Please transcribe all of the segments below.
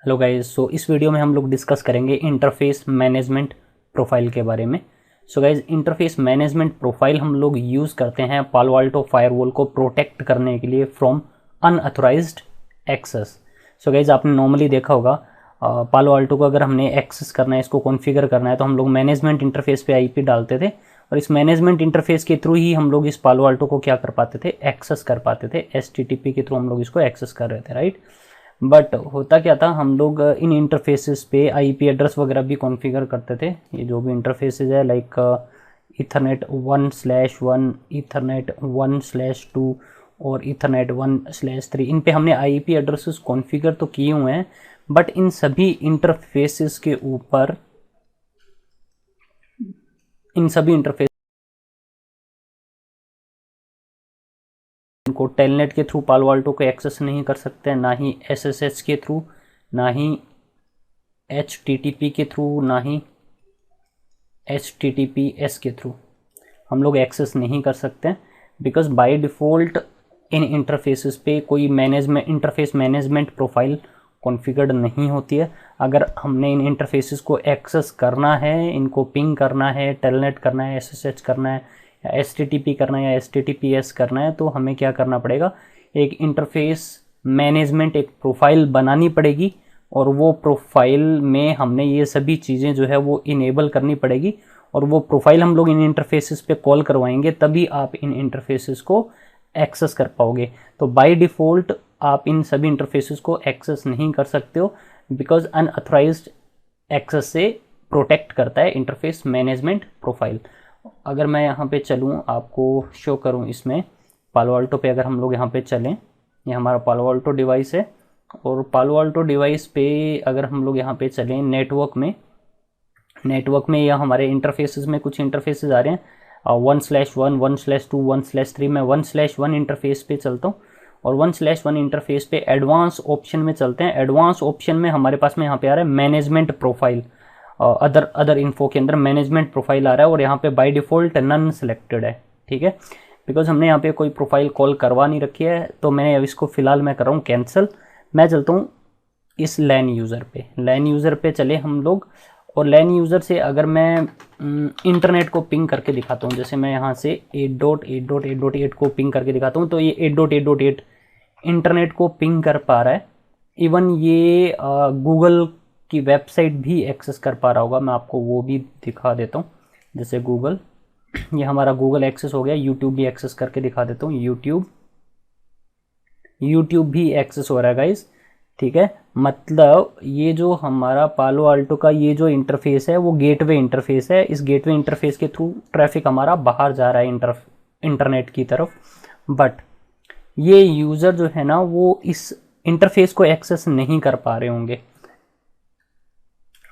Hello guys. इस video में हम लोग डिस्कस करेंगे इंटरफेस मैनेजमेंट प्रोफाइल के बारे में। गाइस, इंटरफेस मैनेजमेंट प्रोफाइल हम लोग यूज़ करते हैं पालो अल्टो फायरवॉल को प्रोटेक्ट करने के लिए फ्रॉम अनऑथराइज्ड एक्सेस। गाइस, आपने नॉर्मली देखा होगा पालो अल्टो को अगर हमने एक्सेस करना है, इसको कॉन्फ़िगर करना है, तो हम लोग मैनेजमेंट इंटरफेस पे आईपी डालते थे और इस मैनेजमेंट इंटरफेस के थ्रू ही हम लोग इस पालो अल्टो को क्या कर पाते थे, एक्सेस कर पाते थे। एचटीटीपी के थ्रू हम लोग इसको एक्सेस कर रहे थे, राइट। बट होता क्या था, हम लोग इन इंटरफेसेस पे आईपी एड्रेस वगैरह भी कॉन्फ़िगर करते थे। ये जो भी इंटरफेसेस है लाइक ईथरनेट 1/1, ईथरनेट 1/2 और ईथरनेट 1/3, इन पे हमने आईपी एड्रेसेस कॉन्फ़िगर तो किए हुए हैं। बट इन सभी इंटरफेसेस के ऊपर इन सभी इंटरफेस को टेलनेट के थ्रू पालो अल्टो को एक्सेस नहीं कर सकते, ना ही एसएसएच के थ्रू, ना ही एचटीटीपी के थ्रू, ना ही HTTPS के थ्रू हम लोग एक्सेस नहीं कर सकते। Because by default in interfaces पे कोई इंटरफेस मैनेजमेंट प्रोफाइल कॉन्फ़िगर्ड नहीं होती है। अगर हमने इन इंटरफेसेस को एक्सेस करना है, इनको पिंग करना है, टेलनेट करना है, SSH करना है, या HTTP करना है, या HTTPS करना है, तो हमें क्या करना पड़ेगा, एक इंटरफेस मैनेजमेंट एक प्रोफाइल बनानी पड़ेगी और वो प्रोफाइल में हमने ये सभी चीज़ें जो है वो इनेबल करनी पड़ेगी और वो प्रोफाइल हम लोग इन इंटरफेसेस पे कॉल करवाएंगे, तभी आप इन इंटरफेसेस को एक्सेस कर पाओगे। तो बाय डिफ़ॉल्ट आप इन सभी इंटरफेसेस को एक्सेस नहीं कर सकते हो, बिकॉज अनऑथराइज्ड एक्सेस से प्रोटेक्ट करता है इंटरफेस मैनेजमेंट प्रोफाइल। अगर मैं यहाँ पे चलूँ, आपको शो करूँ इसमें पालो अल्टो पे, अगर हम लोग यहाँ पे चलें, ये हमारा पालो अल्टो डिवाइस है और पालो अल्टो डिवाइस पे अगर हम लोग यहाँ पे चलें नेटवर्क में या हमारे इंटरफेसेस में कुछ इंटरफेसेस आ रहे हैं 1/1, 1/2, 1/3। मैं 1/1 इंटरफेस पे चलता हूँ और 1/1 इंटरफेस पे एडवांस ऑप्शन में चलते हैं। एडवांस ऑप्शन में हमारे पास में यहाँ पे आ रहा है मैनेजमेंट प्रोफाइल, अदर इन्फो के अंदर मैनेजमेंट प्रोफाइल आ रहा है और यहाँ पे बाय डिफ़ॉल्ट नन सेलेक्टेड है, ठीक है। बिकॉज हमने यहाँ पे कोई प्रोफाइल कॉल करवा नहीं रखी है, तो मैंने अब इसको फिलहाल मैं कर रहा हूँ कैंसिल। मैं चलता हूँ इस लैन यूज़र पे चले हम लोग। और लैन यूज़र से अगर मैं इंटरनेट को पिंग करके दिखाता हूँ, जैसे मैं यहाँ से 8.8.8.8 को पिंग करके दिखाता हूँ, तो ये 8.8.8 इंटरनेट को पिंग कर पा रहा है। इवन ये गूगल की वेबसाइट भी एक्सेस कर पा रहा होगा। मैं आपको वो भी दिखा देता हूँ, जैसे गूगल, ये हमारा गूगल एक्सेस हो गया। यूट्यूब भी एक्सेस करके दिखा देता हूँ। यूट्यूब भी एक्सेस हो रहा है गाइस, ठीक है। मतलब ये जो हमारा पालो अल्टो का ये जो इंटरफेस है वो गेटवे इंटरफेस है। इस गेटवे इंटरफेस के थ्रू ट्रैफिक हमारा बाहर जा रहा है इंटरनेट की तरफ। बट ये यूज़र जो है ना, वो इस इंटरफेस को एक्सेस नहीं कर पा रहे होंगे।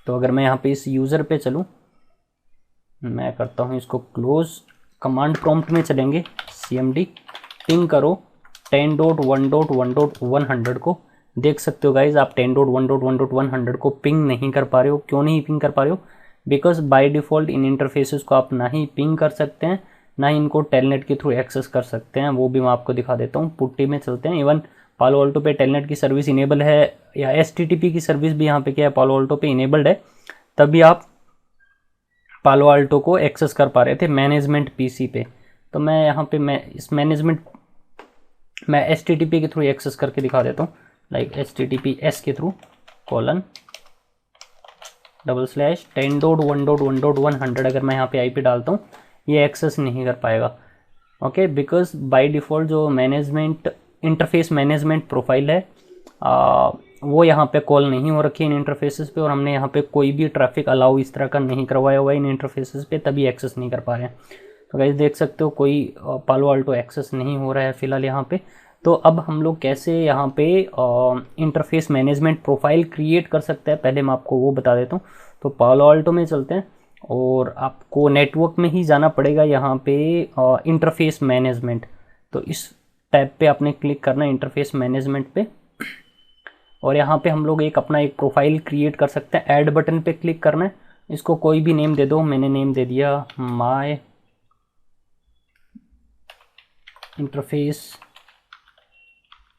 तो अगर मैं यहाँ पे इस यूज़र पे चलूँ, मैं करता हूँ इसको क्लोज। कमांड प्रॉम्प्ट में चलेंगे, cmd पिंग करो 10.1.1.100 को। देख सकते हो गाइज, आप 10.1.1.100 को पिंग नहीं कर पा रहे हो। क्यों नहीं पिंग कर पा रहे हो? Because by default in interfaces को आप ना ही पिंग कर सकते हैं, ना ही इनको टेलनेट के थ्रू एक्सेस कर सकते हैं। वो भी मैं आपको दिखा देता हूँ। पुट्टी में चलते हैं। इवन पालो अल्टो पे टेलनेट की सर्विस इनेबल है, या HTTP की सर्विस भी यहाँ पे क्या है, पालो अल्टो पे इनेबल्ड है, तभी आप पालो अल्टो को एक्सेस कर पा रहे थे मैनेजमेंट पीसी पे। तो मैं यहाँ पे मैं HTTP के थ्रू एक्सेस करके दिखा देता हूँ, लाइक HTTPS के थ्रू :/10.1.1.100। अगर मैं यहाँ पे IP डालता हूँ, ये एक्सेस नहीं कर पाएगा। ओके, बिकॉज बाय डिफ़ॉल्ट जो इंटरफेस मैनेजमेंट प्रोफाइल है, वो यहाँ पे कॉल नहीं हो रखी है इन इंटरफेसेस पे, और हमने यहाँ पे कोई भी ट्रैफिक अलाउ इस तरह का नहीं करवाया हुआ है इन इंटरफेसेस पे, तभी एक्सेस नहीं कर पा रहे हैं। तो गाइस देख सकते हो कोई पालो अल्टो एक्सेस नहीं हो रहा है फिलहाल यहाँ पे। तो अब हम लोग कैसे यहाँ पे इंटरफेस मैनेजमेंट प्रोफाइल क्रिएट कर सकते हैं, पहले मैं आपको वो बता देता हूँ। तो पालो अल्टो में चलते हैं और आपको नेटवर्क में ही जाना पड़ेगा, यहाँ पे इंटरफेस मैनेजमेंट। तो इस टैब पे आपने क्लिक करना है, इंटरफेस मैनेजमेंट पे, और यहाँ पे हम लोग अपना एक प्रोफाइल क्रिएट कर सकते हैं। ऐड बटन पे क्लिक करना है, इसको कोई भी नेम दे दो। मैंने नेम दे दिया my interface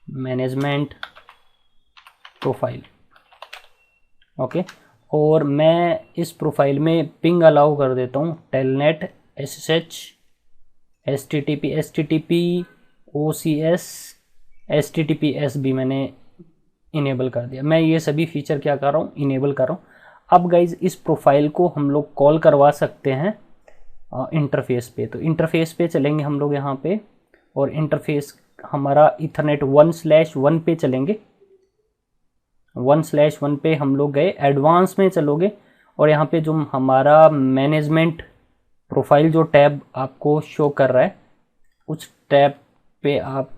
management profile. Okay. और मैं इस प्रोफाइल में पिंग अलाउ कर देता हूँ, telnet SSH HTTP OCS HTTPS भी मैंने इनेबल कर दिया। मैं ये सभी फीचर क्या कर रहा हूँ, इनेबल कर रहा हूँ। अब गाइज इस प्रोफाइल को हम लोग कॉल करवा सकते हैं इंटरफेस पे। तो इंटरफेस पे चलेंगे हम लोग यहाँ पे, और इंटरफेस हमारा इथरनेट 1/1 पे चलेंगे। 1/1 पे हम लोग गए, एडवांस में चलोगे और यहाँ पे जो हमारा मैनेजमेंट प्रोफाइल जो टैब आपको शो कर रहा है, उस टैब पे आप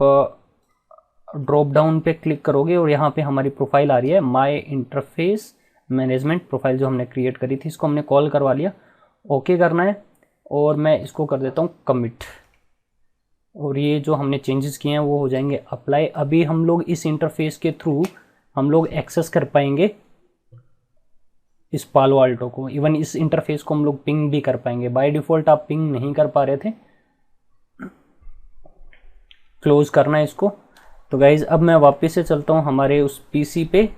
ड्रॉप डाउन पे क्लिक करोगे और यहाँ पे हमारी प्रोफाइल आ रही है, माय इंटरफेस मैनेजमेंट प्रोफाइल जो हमने क्रिएट करी थी। इसको हमने कॉल करवा लिया, ओके करना है और मैं इसको कर देता हूँ कमिट, और ये जो हमने चेंजेस किए हैं वो हो जाएंगे अप्लाई। अभी हम लोग इस इंटरफेस के थ्रू हम लोग एक्सेस कर पाएंगे इस पालो अल्टो को, इवन इस इंटरफेस को हम लोग पिंग भी कर पाएंगे। बाय डिफ़ॉल्ट आप पिंग नहीं कर पा रहे थे। क्लोज करना है इसको। तो गाइज़ अब मैं वापस से चलता हूँ हमारे उस पीसी पे,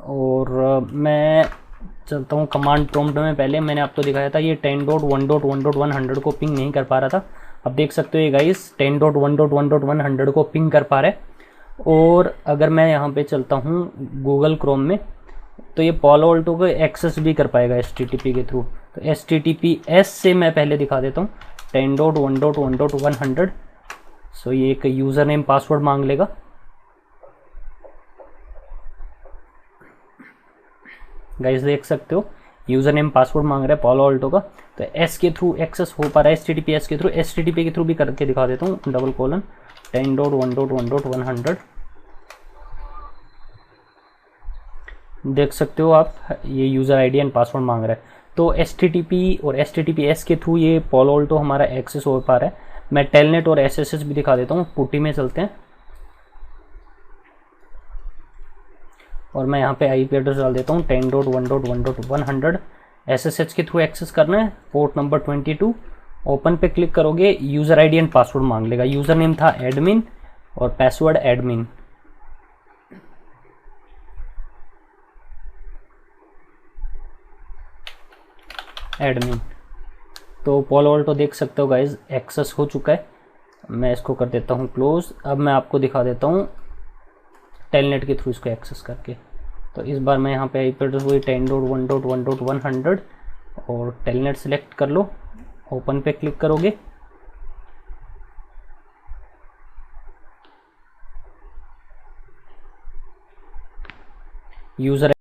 और मैं चलता हूँ कमांड प्रॉम्प्ट में। पहले मैंने आपको दिखाया था ये 10.1.1.100 को पिंग नहीं कर पा रहा था। अब देख सकते हो ये गाइस 10.1.1.100 को पिंग कर पा रहा है। और अगर मैं यहाँ पे चलता हूँ गूगल क्रोम में, तो ये पालो अल्टो को एक्सेस भी कर पाएगा HTTP के थ्रू। तो HTTPS से मैं पहले दिखा देता हूँ 10.1.1.100। सो ये एक यूज़र नेम पासवर्ड मांग लेगा। गाइस देख सकते हो यूज़र नेम पासवर्ड मांग रहा है पालो अल्टो का। तो एस के थ्रू एक्सेस हो पा रहा है, HTTPS के थ्रू। HTTP के थ्रू भी करके दिखा देता हूँ, :10.1.1.100। देख सकते हो आप, ये यूज़र आईडी एंड पासवर्ड मांग रहा है। तो HTTP और HTTPS के थ्रू ये पालो अल्टो हमारा एक्सेस हो पा रहा है। मैं टेलनेट और SSH भी दिखा देता हूँ। पुटी में चलते हैं और मैं यहाँ पे IP एड्रेस डाल देता हूँ 10.1.1.100। SSH के थ्रू एक्सेस करना है, पोर्ट नंबर 22। ओपन पे क्लिक करोगे, यूज़र आईडी एंड पासवर्ड मांग लेगा। यूज़र नेम था एडमिन और पासवर्ड एडमिन। तो पालो अल्टो देख सकते हो गाइज एक्सेस हो चुका है। मैं इसको कर देता हूँ क्लोज। अब मैं आपको दिखा देता हूँ टेलनेट के थ्रू इसको एक्सेस करके। तो इस बार मैं यहाँ पे IP एड्रेस वही 10.1.1.100 और टेलनेट सेलेक्ट कर लो। ओपन पे क्लिक करोगे, यूज़र